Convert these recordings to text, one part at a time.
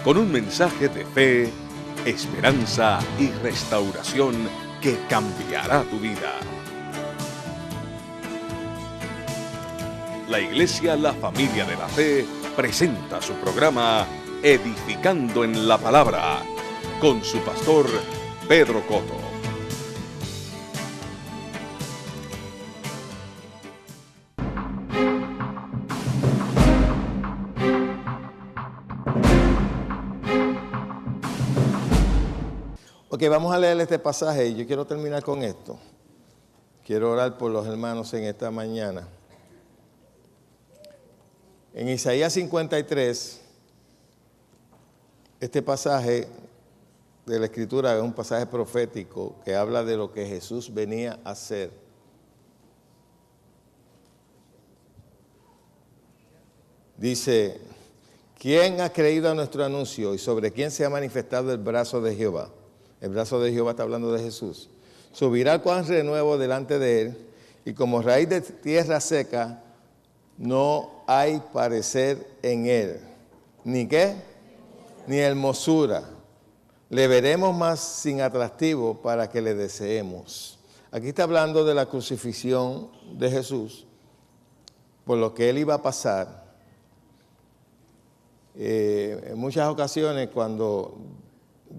Con un mensaje de fe, esperanza y restauración que cambiará tu vida. La Iglesia La Familia de la Fe presenta su programa Edificando en la Palabra con su pastor Pedro Coto. Ok, vamos a leer este pasaje y yo quiero terminar con esto. Quiero orar por los hermanos en esta mañana. En Isaías 53, este pasaje de la Escritura es un pasaje profético que habla de lo que Jesús venía a hacer. Dice, ¿quién ha creído a nuestro anuncio y sobre quién se ha manifestado el brazo de Jehová? El brazo de Jehová está hablando de Jesús. Subirá cuán renuevo delante de él, y como raíz de tierra seca, no hay parecer en él. ¿Ni qué? Ni hermosura. Le veremos más sin atractivo para que le deseemos. Aquí está hablando de la crucifixión de Jesús, por lo que él iba a pasar. En muchas ocasiones cuando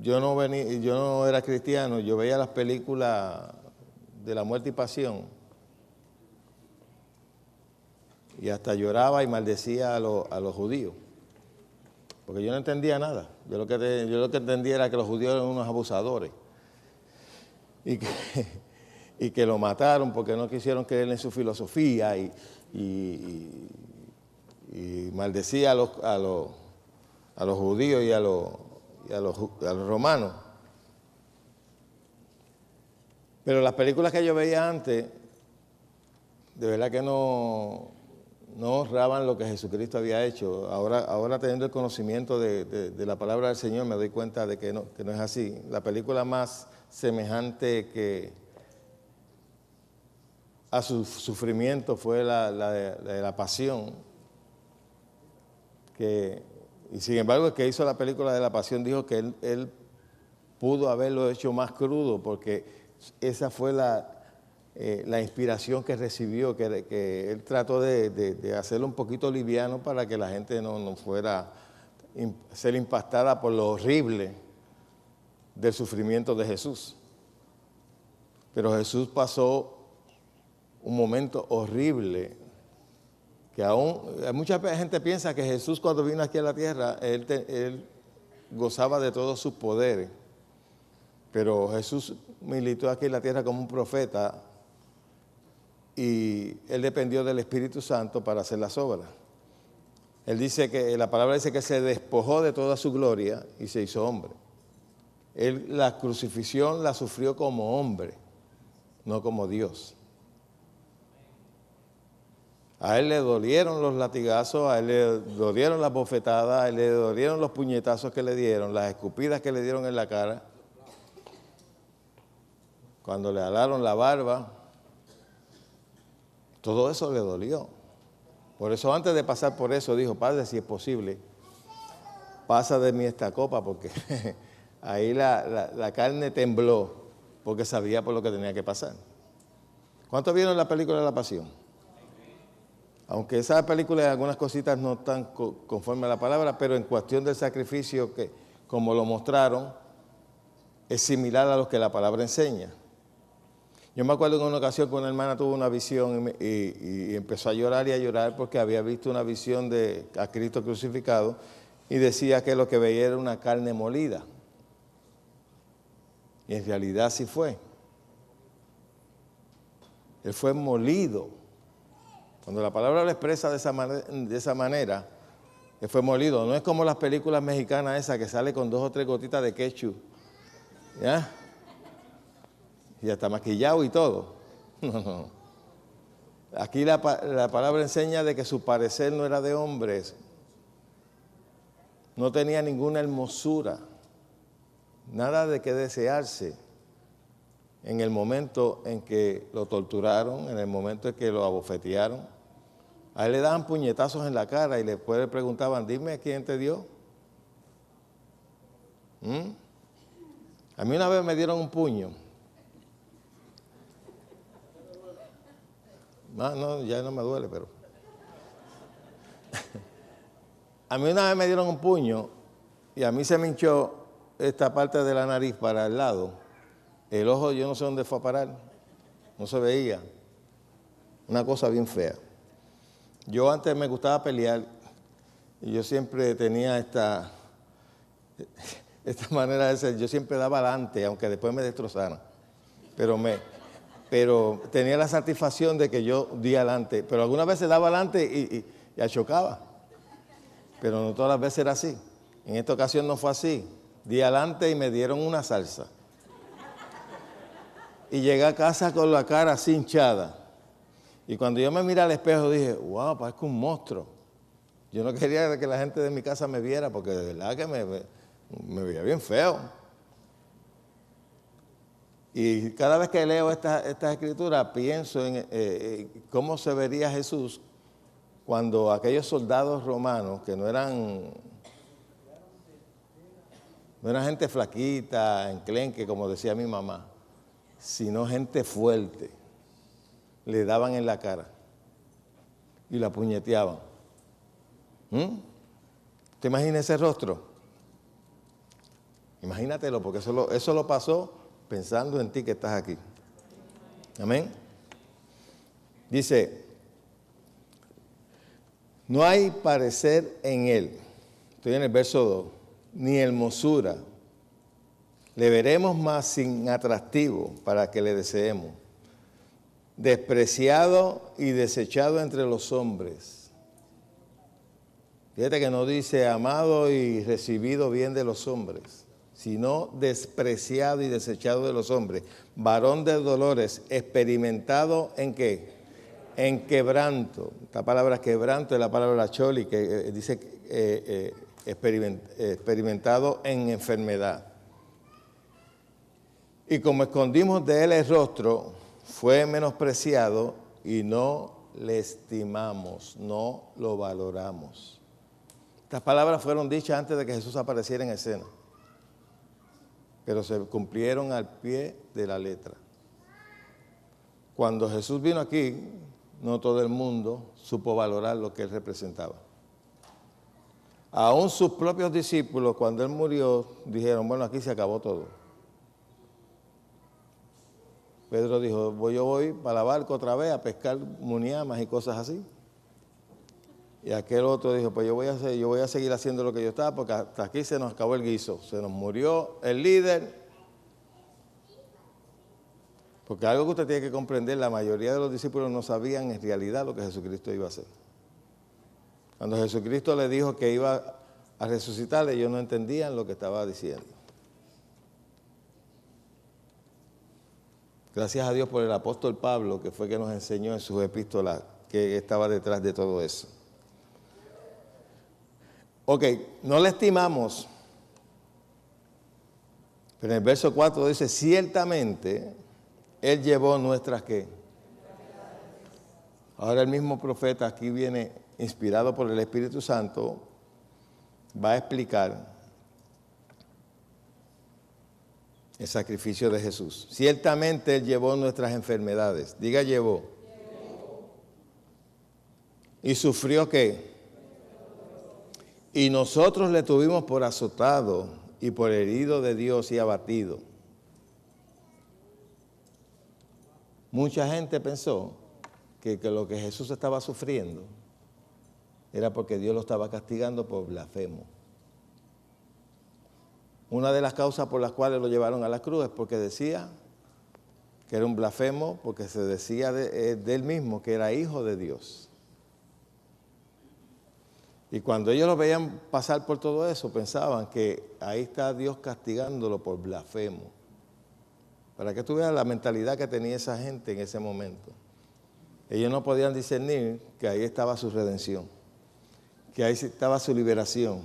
yo no era cristiano, yo veía las películas de la muerte y pasión y hasta lloraba y maldecía a los judíos, porque yo no entendía nada. Yo lo que entendía era que los judíos eran unos abusadores y que lo mataron porque no quisieron creer en su filosofía y maldecía a los judíos y a los romanos. Pero las películas que yo veía antes, de verdad que no honraban lo que Jesucristo había hecho. Ahora teniendo el conocimiento de la palabra del Señor, me doy cuenta de que no es así. La película más semejante que a su sufrimiento fue la de la pasión, y sin embargo el que hizo la película de la pasión dijo que él pudo haberlo hecho más crudo, porque esa fue la inspiración que recibió, que él trató de hacerlo un poquito liviano para que la gente no fuera a ser impactada por lo horrible del sufrimiento de Jesús. Pero Jesús pasó un momento horrible, que aún mucha gente piensa que Jesús cuando vino aquí a la tierra, él gozaba de todos sus poderes, pero Jesús militó aquí en la tierra como un profeta y él dependió del Espíritu Santo para hacer las obras. Él dice que, la palabra dice que se despojó de toda su gloria y se hizo hombre. Él la crucifixión la sufrió como hombre, no como Dios. A él le dolieron los latigazos, a él le dolieron las bofetadas, a él le dolieron los puñetazos que le dieron, las escupidas que le dieron en la cara, cuando le alaron la barba, todo eso le dolió. Por eso antes de pasar por eso dijo, Padre, si es posible, pasa de mí esta copa, porque ahí la carne tembló, porque sabía por lo que tenía que pasar. ¿Cuántos vieron la película de la Pasión? Aunque esa película en algunas cositas no están conforme a la palabra, pero en cuestión del sacrificio, que como lo mostraron, es similar a lo que la palabra enseña. Yo me acuerdo en una ocasión que una hermana tuvo una visión y empezó a llorar porque había visto una visión de a Cristo crucificado y decía que lo que veía era una carne molida. Y en realidad sí fue. Él fue molido. Cuando la palabra lo expresa de esa manera, que fue molido, no es como las películas mexicanas esas que sale con 2 o 3 gotitas de ketchup, ¿ya? Y hasta maquillado y todo. No. Aquí la palabra enseña de que su parecer no era de hombres, no tenía ninguna hermosura, nada de qué desearse. En el momento en que lo torturaron, en el momento en que lo abofetearon, A él le daban puñetazos en la cara y después le preguntaban, dime quién te dio. A mí una vez me dieron un puño. No, ya no me duele, pero... A mí una vez me dieron un puño y a mí se me hinchó esta parte de la nariz para el lado. El ojo yo no sé dónde fue a parar, no se veía. Una cosa bien fea. Yo antes me gustaba pelear y yo siempre tenía esta manera de ser. Yo siempre daba adelante, aunque después me destrozaran. Pero tenía la satisfacción de que yo di adelante. Pero algunas veces daba adelante y achocaba. Pero no todas las veces era así. En esta ocasión no fue así. Di adelante y me dieron una salsa. Y llegué a casa con la cara así hinchada. Y cuando yo me miré al espejo dije, wow, parezco un monstruo. Yo no quería que la gente de mi casa me viera porque de verdad que me veía bien feo. Y cada vez que leo estas escrituras pienso en cómo se vería Jesús cuando aquellos soldados romanos, que no eran gente flaquita, enclenque, como decía mi mamá, sino gente fuerte, le daban en la cara y la puñeteaban. ¿Te imaginas ese rostro? Imagínatelo, porque eso lo pasó pensando en ti que estás aquí. Amén. Dice, no hay parecer en él, estoy en el verso 2, ni hermosura. Le veremos más sin atractivo para que le deseemos. Despreciado y desechado entre los hombres. Fíjate que no dice amado y recibido bien de los hombres, sino despreciado y desechado de los hombres. Varón de dolores, experimentado ¿en qué? En quebranto. Esta palabra quebranto es la palabra choli, que dice experimentado en enfermedad. Y como escondimos de él el rostro, fue menospreciado y no le estimamos, no lo valoramos. Estas palabras fueron dichas antes de que Jesús apareciera en escena, pero se cumplieron al pie de la letra. Cuando Jesús vino aquí, no todo el mundo supo valorar lo que él representaba. Aún sus propios discípulos, cuando él murió, dijeron, bueno, aquí se acabó todo. Pedro dijo, yo voy para la barca otra vez a pescar muniamas y cosas así. Y aquel otro dijo, pues yo voy a seguir haciendo lo que yo estaba, porque hasta aquí se nos acabó el guiso. Se nos murió el líder. Porque algo que usted tiene que comprender, la mayoría de los discípulos no sabían en realidad lo que Jesucristo iba a hacer. Cuando Jesucristo les dijo que iba a resucitar, ellos no entendían lo que estaba diciendo. Gracias a Dios por el apóstol Pablo, que fue que nos enseñó en sus epístolas que estaba detrás de todo eso. Ok, no le estimamos, pero en el verso 4 dice, ciertamente él llevó nuestras ¿qué? Ahora el mismo profeta aquí viene inspirado por el Espíritu Santo, va a explicar el sacrificio de Jesús. Ciertamente él llevó nuestras enfermedades. Diga llevó. ¿Y sufrió qué? Y nosotros le tuvimos por azotado y por herido de Dios y abatido. Mucha gente pensó que lo que Jesús estaba sufriendo era porque Dios lo estaba castigando por blasfemo. Una de las causas por las cuales lo llevaron a la cruz es porque decía que era un blasfemo, porque se decía de él mismo que era hijo de Dios. Y cuando ellos lo veían pasar por todo eso, pensaban que ahí está Dios castigándolo por blasfemo. Para que tú veas la mentalidad que tenía esa gente en ese momento. Ellos no podían discernir que ahí estaba su redención, que ahí estaba su liberación,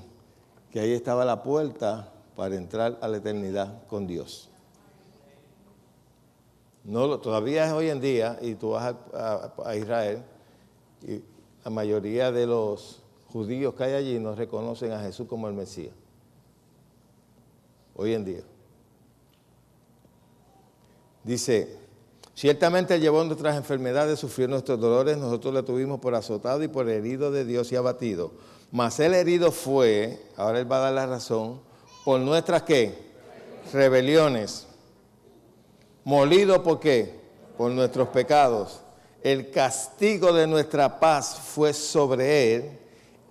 que ahí estaba la puerta para entrar a la eternidad con Dios. No, todavía es hoy en día, y tú vas a Israel, y la mayoría de los judíos que hay allí no reconocen a Jesús como el Mesías. Hoy en día. Dice, ciertamente llevó nuestras enfermedades, sufrió nuestros dolores, nosotros le tuvimos por azotado y por herido de Dios y abatido. Mas el herido fue, ahora él va a dar la razón, por nuestras ¿qué? Rebeliones. Molido ¿por qué? Por nuestros pecados. El castigo de nuestra paz fue sobre él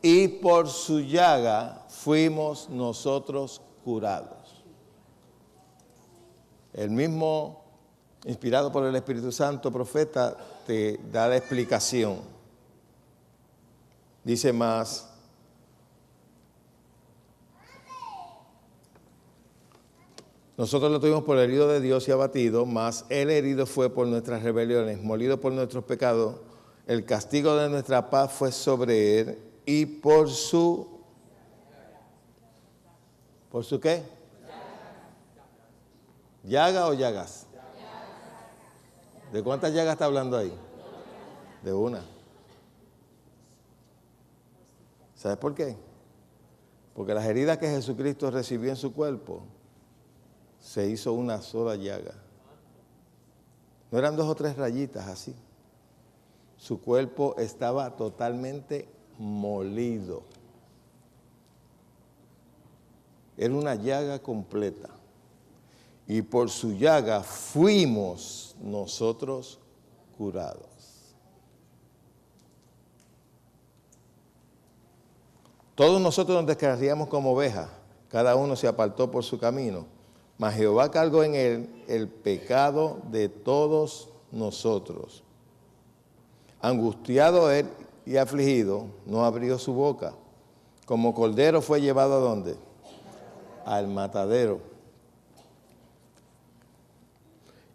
y por su llaga fuimos nosotros curados. El mismo, inspirado por el Espíritu Santo, profeta, te da la explicación. Dice más, nosotros lo tuvimos por herido de Dios y abatido, mas el herido fue por nuestras rebeliones, molido por nuestros pecados, el castigo de nuestra paz fue sobre él y por su... ¿Por su qué? ¿Llaga o llagas? ¿De cuántas llagas está hablando ahí? De una. ¿Sabes por qué? Porque las heridas que Jesucristo recibió en su cuerpo se hizo una sola llaga. No eran 2 o 3 rayitas así. Su cuerpo estaba totalmente molido. Era una llaga completa. Y por su llaga fuimos nosotros curados. Todos nosotros nos descarriamos como ovejas, cada uno se apartó por su camino, mas Jehová cargó en él el pecado de todos nosotros. Angustiado él y afligido, no abrió su boca. Como cordero fue llevado ¿a dónde? Al matadero.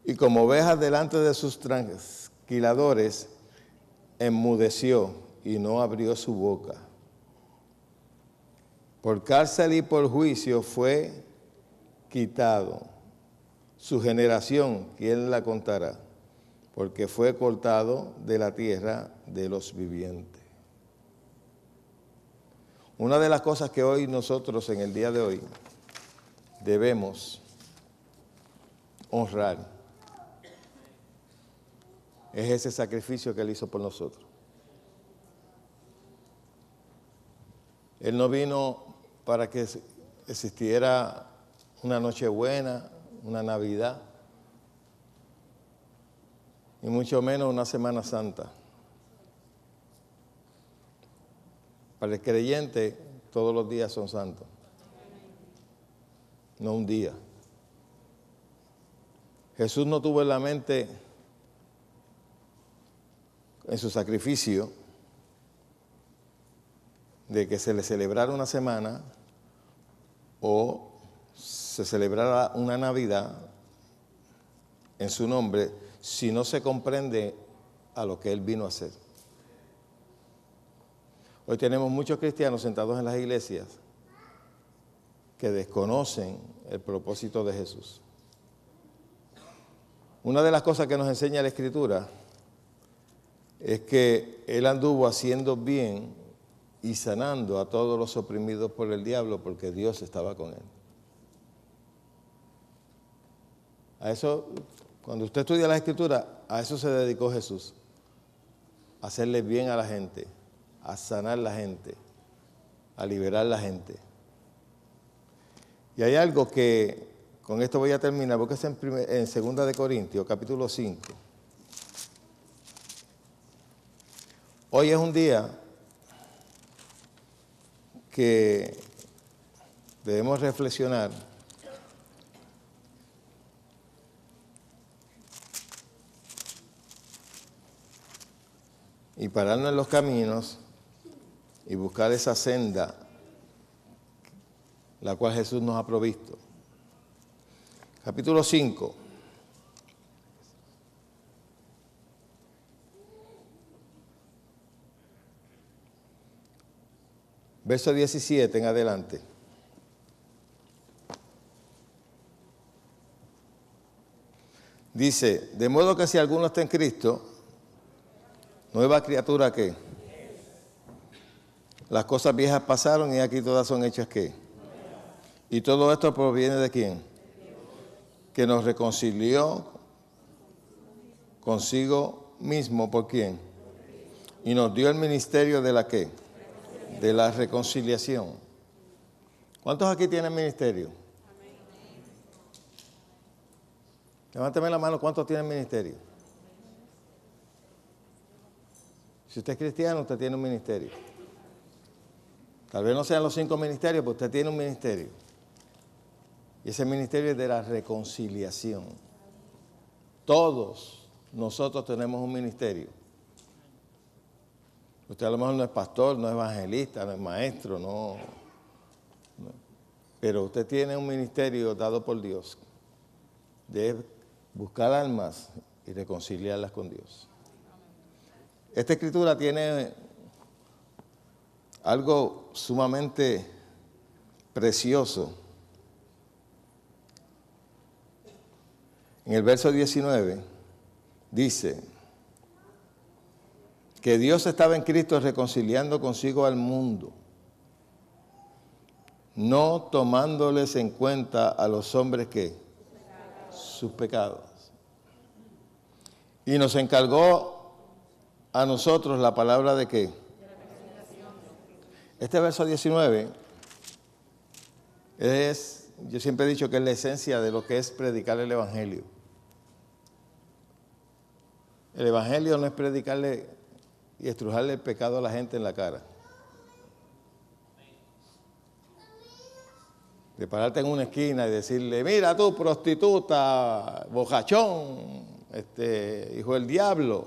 Y como ovejas delante de sus trasquiladores, enmudeció y no abrió su boca. Por cárcel y por juicio fue quitado. Su generación, ¿quién la contará? Porque fue cortado de la tierra de los vivientes. Una de las cosas que hoy nosotros, en el día de hoy, debemos honrar es ese sacrificio que Él hizo por nosotros. Él no vino para que existiera una Nochebuena, una Navidad, y mucho menos una Semana Santa. Para el creyente, todos los días son santos, no un día. Jesús no tuvo en la mente, en su sacrificio, de que se le celebrara una semana o se celebrara una Navidad en su nombre, si no se comprende a lo que Él vino a hacer. Hoy tenemos muchos cristianos sentados en las iglesias que desconocen el propósito de Jesús. Una de las cosas que nos enseña la Escritura es que Él anduvo haciendo bien y sanando a todos los oprimidos por el diablo porque Dios estaba con Él. A eso, cuando usted estudia la Escritura, a eso se dedicó Jesús, a hacerle bien a la gente, a sanar la gente, a liberar la gente. Y hay algo que, con esto voy a terminar, porque es en 2 de Corintios, capítulo 5. Hoy es un día que debemos reflexionar y pararnos en los caminos y buscar esa senda la cual Jesús nos ha provisto. Capítulo 5. Verso 17 en adelante. Dice, de modo que si alguno está en Cristo, nueva criatura ¿qué? Las cosas viejas pasaron y aquí todas son hechas ¿qué? Y todo esto proviene ¿de quién? Que nos reconcilió consigo mismo, ¿por quién? Y nos dio el ministerio de la ¿qué? De la reconciliación. ¿Cuántos aquí tienen ministerio? Levánteme la mano, ¿cuántos tienen ministerio? Si usted es cristiano, usted tiene un ministerio. Tal vez no sean los 5 ministerios, pero usted tiene un ministerio. Y ese ministerio es de la reconciliación. Todos nosotros tenemos un ministerio. Usted a lo mejor no es pastor, no es evangelista, no es maestro, no. Pero usted tiene un ministerio dado por Dios de buscar almas y reconciliarlas con Dios. Esta escritura tiene algo sumamente precioso. En el verso 19 dice que Dios estaba en Cristo reconciliando consigo al mundo, no tomándoles en cuenta a los hombres que sus pecados. Y nos encargó a nosotros la palabra de qué. Este verso 19 es, yo siempre he dicho que es la esencia de lo que es predicar el Evangelio. El Evangelio no es predicarle y estrujarle el pecado a la gente en la cara. De pararte en una esquina y decirle, mira tú, prostituta, bojachón, hijo del diablo.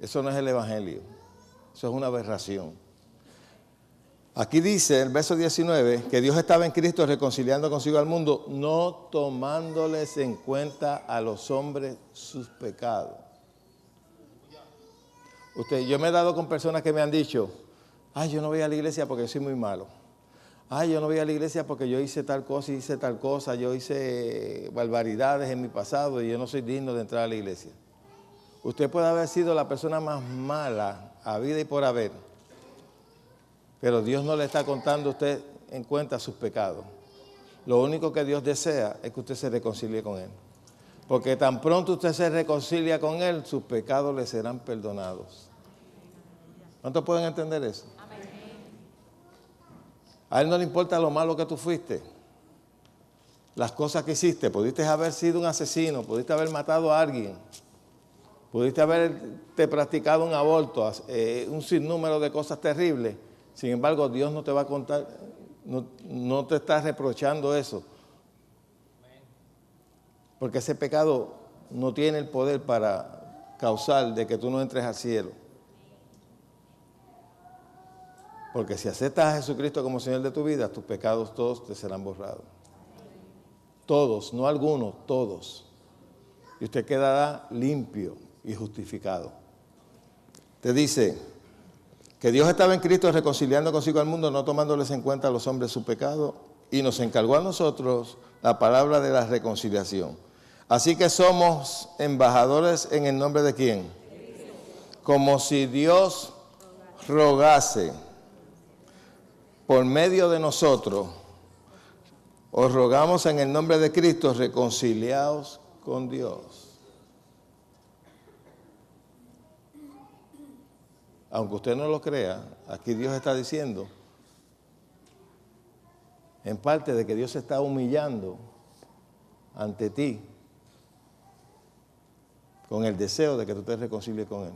Eso no es el Evangelio. Eso es una aberración. Aquí dice el verso 19 que Dios estaba en Cristo reconciliando consigo al mundo, no tomándoles en cuenta a los hombres sus pecados. Yo me he dado con personas que me han dicho, ay, yo no voy a la iglesia porque yo soy muy malo. Ay, yo no voy a la iglesia porque yo hice tal cosa y hice tal cosa. Yo hice barbaridades en mi pasado y yo no soy digno de entrar a la iglesia. Usted puede haber sido la persona más mala a vida y por haber, pero Dios no le está contando a usted en cuenta sus pecados. Lo único que Dios desea es que usted se reconcilie con Él. Porque tan pronto usted se reconcilia con Él, sus pecados le serán perdonados. ¿Cuántos pueden entender eso? A Él no le importa lo malo que tú fuiste, las cosas que hiciste. Pudiste haber sido un asesino, pudiste haber matado a alguien, pudiste haberte practicado un aborto, un sinnúmero de cosas terribles. Sin embargo, Dios no te va a contar, no te está reprochando eso. Porque ese pecado no tiene el poder para causar de que tú no entres al cielo. Porque si aceptas a Jesucristo como Señor de tu vida, tus pecados todos te serán borrados. Todos, no algunos, todos. Y usted quedará limpio y justificado. Te dice que Dios estaba en Cristo reconciliando consigo al mundo, no tomándoles en cuenta a los hombres su pecado, y nos encargó a nosotros la palabra de la reconciliación. Así que somos embajadores en el nombre de ¿quién? Como si Dios rogase por medio de nosotros. Os rogamos en el nombre de Cristo, reconciliaos con Dios. Aunque usted no lo crea, aquí Dios está diciendo, en parte, de que Dios se está humillando ante ti con el deseo de que tú te reconcilies con Él.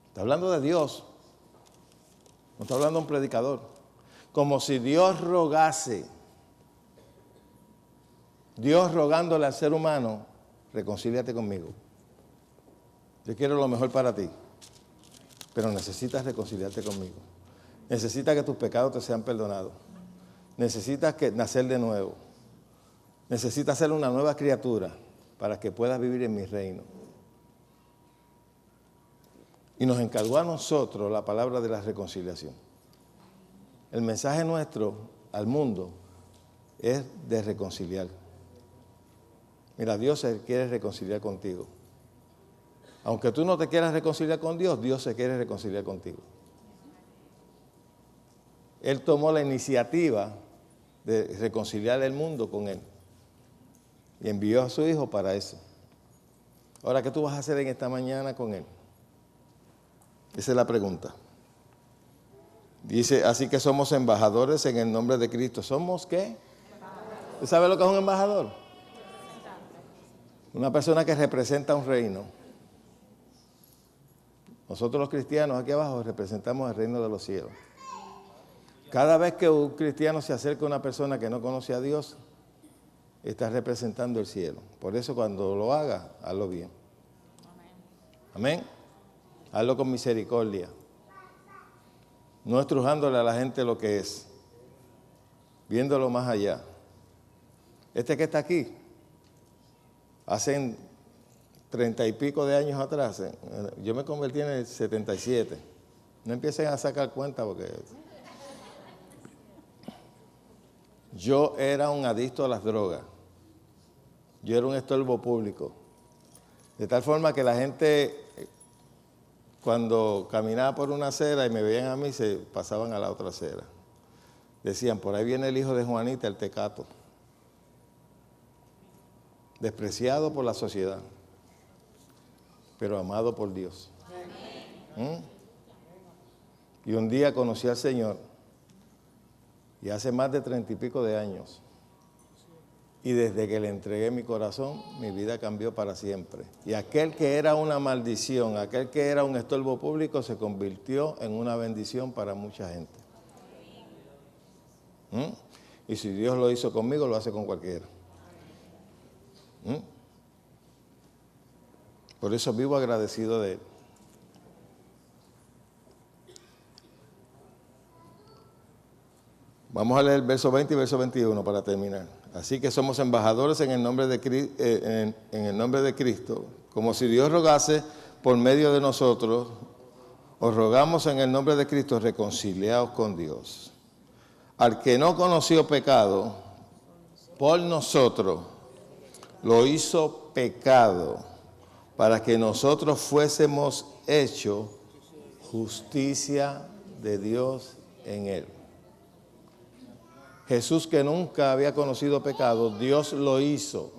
Está hablando de Dios, no está hablando de un predicador. Como si Dios rogase, Dios rogándole al ser humano, reconcíliate conmigo. Yo quiero lo mejor para ti, pero necesitas reconciliarte conmigo. Necesitas que tus pecados te sean perdonados. Necesitas nacer de nuevo. Necesitas ser una nueva criatura para que puedas vivir en mi reino. Y nos encargó a nosotros la palabra de la reconciliación. El mensaje nuestro al mundo es de reconciliar. Mira, Dios se quiere reconciliar contigo. Aunque tú no te quieras reconciliar con Dios, Dios se quiere reconciliar contigo. Él tomó la iniciativa de reconciliar el mundo con Él. Y envió a su Hijo para eso. Ahora, ¿qué tú vas a hacer en esta mañana con Él? Esa es la pregunta. Dice, así que somos embajadores en el nombre de Cristo. ¿Somos qué? ¿Usted sabe lo que es un embajador? Una persona que representa un reino. Nosotros los cristianos aquí abajo representamos el reino de los cielos. Cada vez que un cristiano se acerca a una persona que no conoce a Dios, está representando el cielo. Por eso cuando lo haga, hazlo bien. Amén. Hazlo con misericordia. No estrujándole a la gente lo que es, viéndolo más allá. Este que está aquí, hace 30 y pico de años atrás, yo me convertí en el 77. No empiecen a sacar cuenta porque yo era un adicto a las drogas. Yo era un estorbo público. De tal forma que la gente, cuando caminaba por una acera y me veían a mí, se pasaban a la otra acera. Decían, por ahí viene el hijo de Juanita, el tecato. Despreciado por la sociedad, pero amado por Dios. Y un día conocí al Señor, y hace más de 30 y pico de años. Y desde que le entregué mi corazón, mi vida cambió para siempre. Y aquel que era una maldición, aquel que era un estorbo público, se convirtió en una bendición para mucha gente. Y si Dios lo hizo conmigo, lo hace con cualquiera. Por eso vivo agradecido de Él. Vamos a leer el verso 20 y verso 21 para terminar. Así que somos embajadores en el nombre de Cristo, como si Dios rogase por medio de nosotros. Os rogamos en el nombre de Cristo, reconciliaos con Dios. Al que no conoció pecado, por nosotros lo hizo pecado, para que nosotros fuésemos hechos justicia de Dios en Él. Jesús, que nunca había conocido pecado, Dios lo hizo.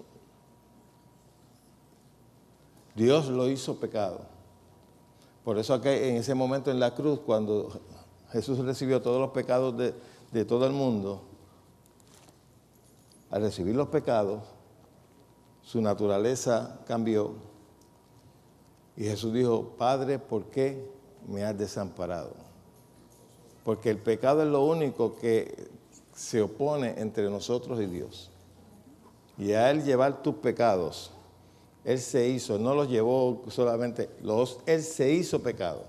Dios lo hizo pecado. Por eso aquí, en ese momento en la cruz, cuando Jesús recibió todos los pecados de todo el mundo, al recibir los pecados, su naturaleza cambió. Y Jesús dijo, Padre, ¿por qué me has desamparado? Porque el pecado es lo único que se opone entre nosotros y Dios. Y a Él llevar tus pecados, Él se hizo, no los llevó solamente, Él se hizo pecado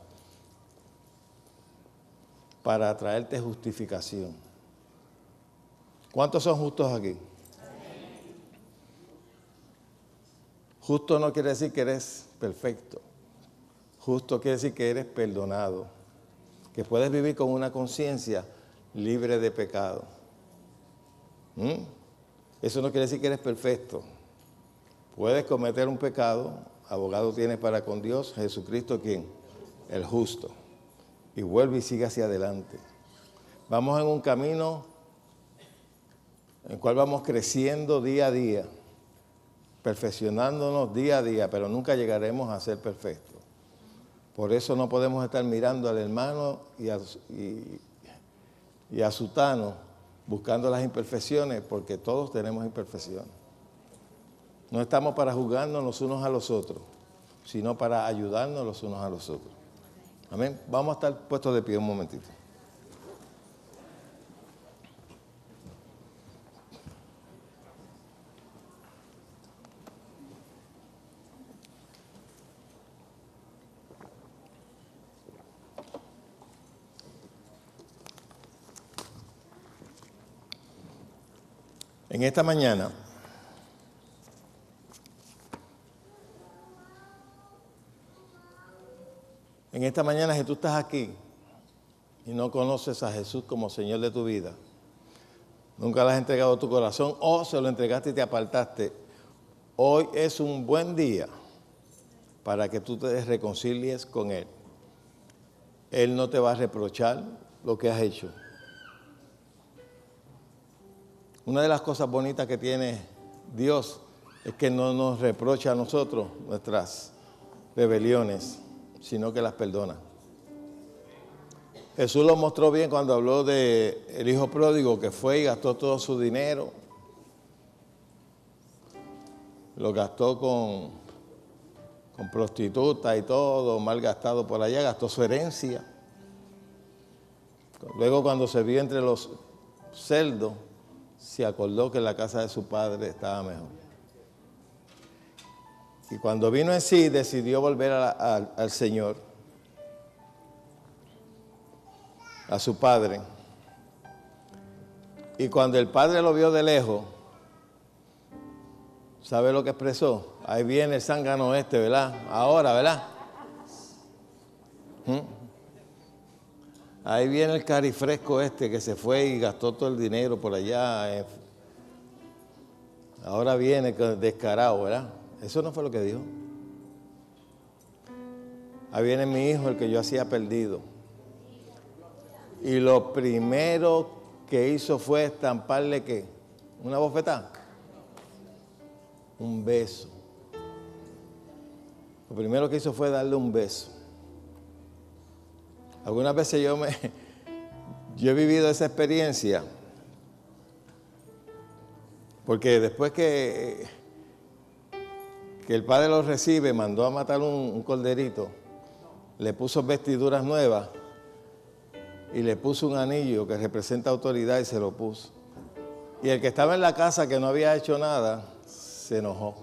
para traerte justificación. ¿Cuántos son justos aquí? Justo no quiere decir que eres perfecto. Justo quiere decir que eres perdonado, que puedes vivir con una conciencia libre de pecado. Eso no quiere decir que eres perfecto. Puedes cometer un pecado, abogado tienes para con Dios, Jesucristo, ¿quién? El justo. Y vuelve y sigue hacia adelante. Vamos en un camino en el cual vamos creciendo día a día, perfeccionándonos día a día, pero nunca llegaremos a ser perfectos. Por eso no podemos estar mirando al hermano y a sutano buscando las imperfecciones, porque todos tenemos imperfecciones. No estamos para juzgarnos los unos a los otros, sino para ayudarnos los unos a los otros. Amén. Vamos a estar puestos de pie un momentito. En esta mañana, si tú estás aquí y no conoces a Jesús como Señor de tu vida, nunca le has entregado tu corazón o se lo entregaste y te apartaste, hoy es un buen día para que tú te reconcilies con Él. Él no te va a reprochar lo que has hecho. Una de las cosas bonitas que tiene Dios es que no nos reprocha a nosotros nuestras rebeliones, sino que las perdona. Jesús lo mostró bien cuando habló del hijo pródigo que fue y gastó todo su dinero. Lo gastó con prostitutas y todo, mal gastado por allá, gastó su herencia. Luego cuando se vio entre los cerdos, se acordó que la casa de su padre estaba mejor. Y cuando vino en sí, decidió volver al Señor, a su padre. Y cuando el padre lo vio de lejos, ¿sabe lo que expresó? Ahí viene el zángano ¿verdad? Ahora, ¿verdad? Ahí viene el carifresco que se fue y gastó todo el dinero por allá. Ahora viene descarado, ¿verdad? Eso no fue lo que dijo. Ahí viene mi hijo, el que yo hacía perdido. Y lo primero que hizo fue estamparle, ¿qué? ¿Una bofetada? Un beso. Lo primero que hizo fue darle un beso. Algunas veces yo he vivido esa experiencia, porque después que el padre lo recibe, mandó a matar un corderito, le puso vestiduras nuevas y le puso un anillo que representa autoridad y se lo puso. Y el que estaba en la casa, que no había hecho nada, se enojó.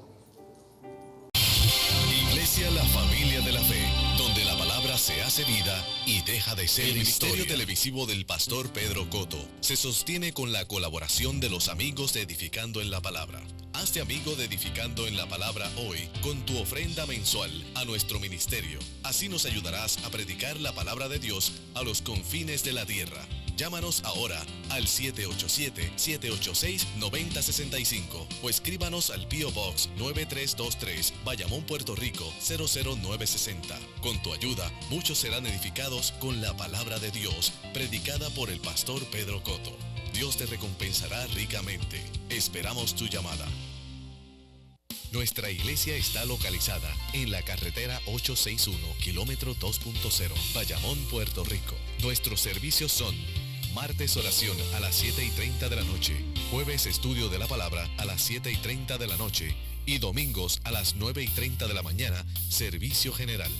Iglesia La Familia de la Fe, donde la palabra se hace vida y deja de ser historia. El ministerio televisivo del pastor Pedro Cotto se sostiene con la colaboración de los amigos de Edificando en la Palabra. Hazte amigo de Edificando en la Palabra hoy con tu ofrenda mensual a nuestro ministerio. Así nos ayudarás a predicar la palabra de Dios a los confines de la tierra. Llámanos ahora al 787-786-9065 o escríbanos al P.O. Box 9323, Bayamón, Puerto Rico 00960. Con tu ayuda, muchos serán edificados con la palabra de Dios, predicada por el pastor Pedro Cotto. Dios te recompensará ricamente. Esperamos tu llamada. Nuestra iglesia está localizada en la carretera 861, kilómetro 2.0, Bayamón, Puerto Rico. Nuestros servicios son: martes oración a las 7:30 de la noche, jueves estudio de la palabra a las 7:30 de la noche y domingos a las 9:30 de la mañana, servicio general.